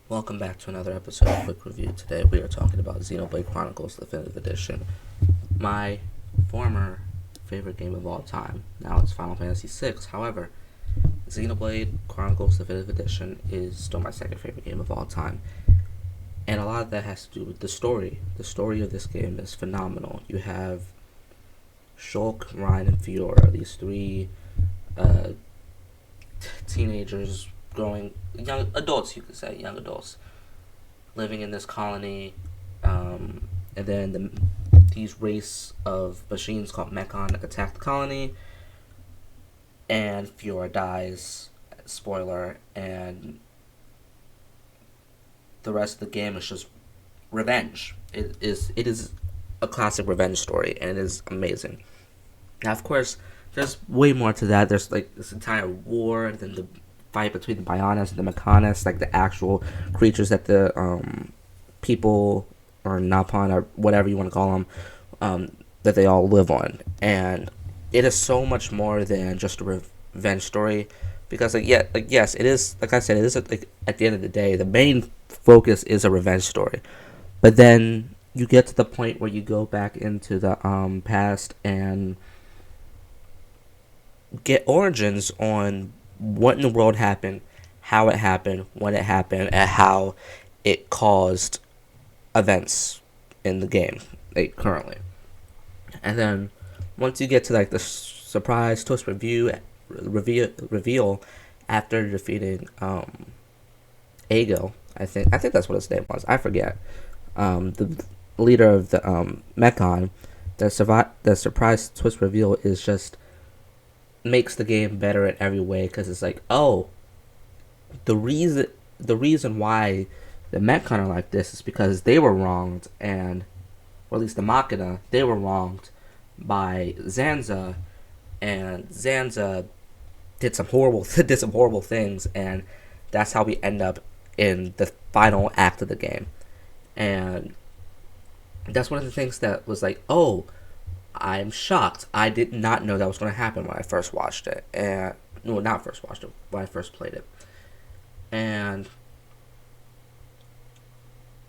Welcome back to another episode of Quick Review. Today we are talking about Xenoblade Chronicles Definitive Edition, my former favorite game of all time. Now it's Final Fantasy VI. However, Xenoblade Chronicles Definitive Edition is still my second favorite game of all time. And a lot of that has to do with the story. The story of this game is phenomenal. You have Shulk, Ryan, and Fiora, these three uh, teenagers growing, young adults, you could say, young adults, living in this colony, and then these race of machines called Mechon attack the colony, and Fiora dies, spoiler, and the rest of the game is just revenge. It is a classic revenge story, and it is amazing. Now, of course, there's way more to that. There's like this entire war, and then the fight between the Bionis and the Mechanists, like the actual creatures that the people or Napon or whatever you want to call them, that they all live on, and it is so much more than just a revenge story. Because yes, it is, like I said, it is like at the end of the day, the main focus is a revenge story, but then you get to the point where you go back into the past and get origins on what in the world happened, how it happened, when it happened, and how it caused events in the game, like currently. And then once you get to like the surprise twist reveal after defeating Ago, I think that's what his name was. I forget. The leader of the Mechon, the surprise twist reveal is just makes the game better in every way, because it's like, oh, the reason why the Mechon are like this is because they were wronged, and or at least the Machina, they were wronged by Zanza, and Zanza did some horrible things, and that's how we end up in the final act of the game. And that's one of the things that was like, oh, I'm shocked. I did not know that was going to happen when I first watched it. And no, not first watched it, when I first played it. And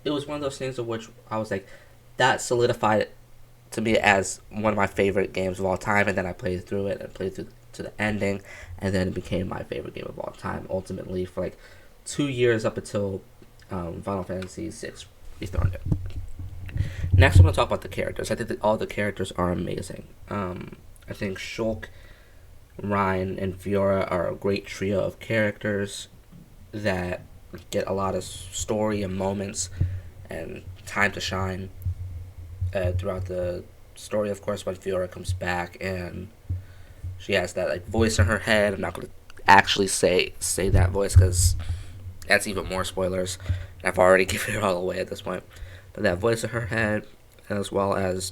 it was one of those things of which I was like, that solidified it to me as one of my favorite games of all time. And then I played through it and played through to the ending, and then it became my favorite game of all time. Ultimately, for like 2 years up until Final Fantasy VI Returned it. Next, I'm going to talk about the characters. I think that all the characters are amazing. I think Shulk, Ryan, and Fiora are a great trio of characters that get a lot of story and moments and time to shine throughout the story. Of course, when Fiora comes back and she has that like voice in her head. I'm not going to actually say that voice because that's even more spoilers. I've already given it all away at this point. But that voice in her head, as well as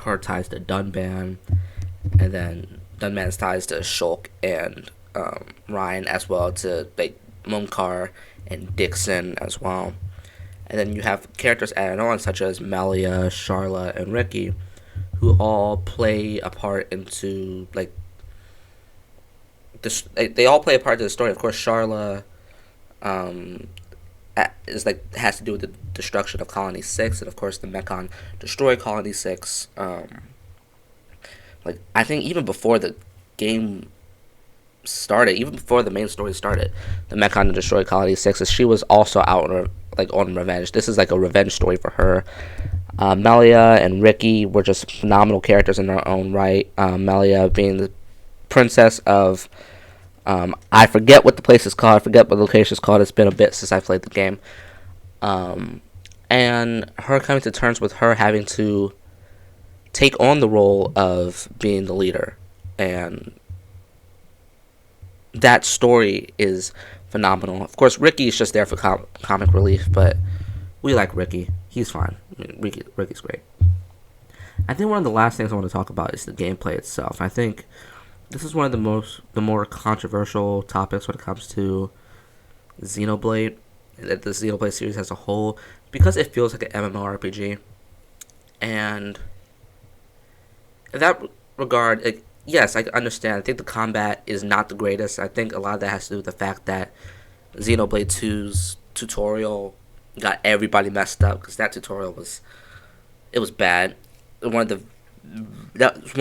her ties to Dunban, and then Dunban's ties to Shulk and Ryan, as well to like Mumkar and Dixon as well. And then you have characters added on such as Melia, Charla, and Ricky, who all play a part into like this. They all play a part to the story. Of course, Charla is like has to do with the destruction of Colony 6, and of course the Mechon destroy Colony 6. Like I think even before the game started, even before the main story started, the Mechon destroy Colony 6, as she was also out on revenge. This is like a revenge story for her. Melia and Ricky were just phenomenal characters in their own right. Melia being the princess of I forget what the place is called. I forget what the location is called. It's been a bit since I played the game. And her coming to terms with her having to take on the role of being the leader. And that story is phenomenal. Of course, Ricky is just there for comic relief, but we like Ricky. He's fine. I mean, Ricky's great. I think one of the last things I want to talk about is the gameplay itself. I think this is one of the more controversial topics when it comes to Xenoblade, the Xenoblade series as a whole, because it feels like an MMORPG. And in that regard, yes, I understand. I think the combat is not the greatest. I think a lot of that has to do with the fact that Xenoblade 2's tutorial got everybody messed up because that tutorial was it was bad. One of the that was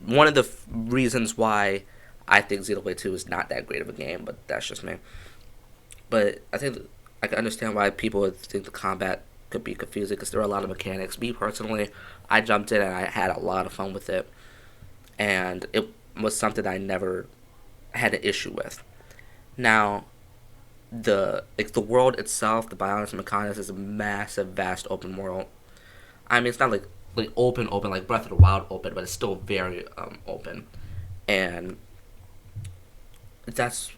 one of the reasons why I think Xenoblade 2 is not that great of a game, but that's just me. But I think I can understand why people would think the combat could be confusing because there are a lot of mechanics. Me personally, I jumped in and I had a lot of fun with it, and it was something I never had an issue with. Now, the world itself, the biology mechanics is a massive, vast open world. I mean, it's not like open like Breath of the Wild open, but it's still very open, and that's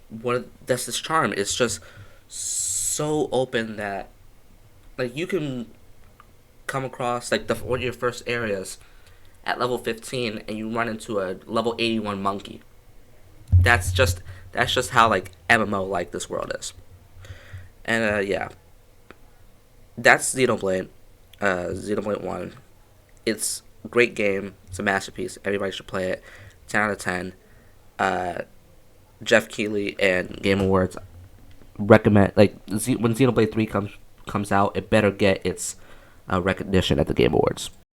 this charm. It's just so open that like you can come across like the one of your first areas at level 15 and you run into a level 81 monkey. That's just how like MMO like this world is. And yeah, that's Xenoblade. Xenoblade 1. It's a great game. It's a masterpiece. Everybody should play it. 10 out of 10. Uh, Jeff Keighley and Game Awards recommend like when Xenoblade 3 comes out, it better get its recognition at the Game Awards.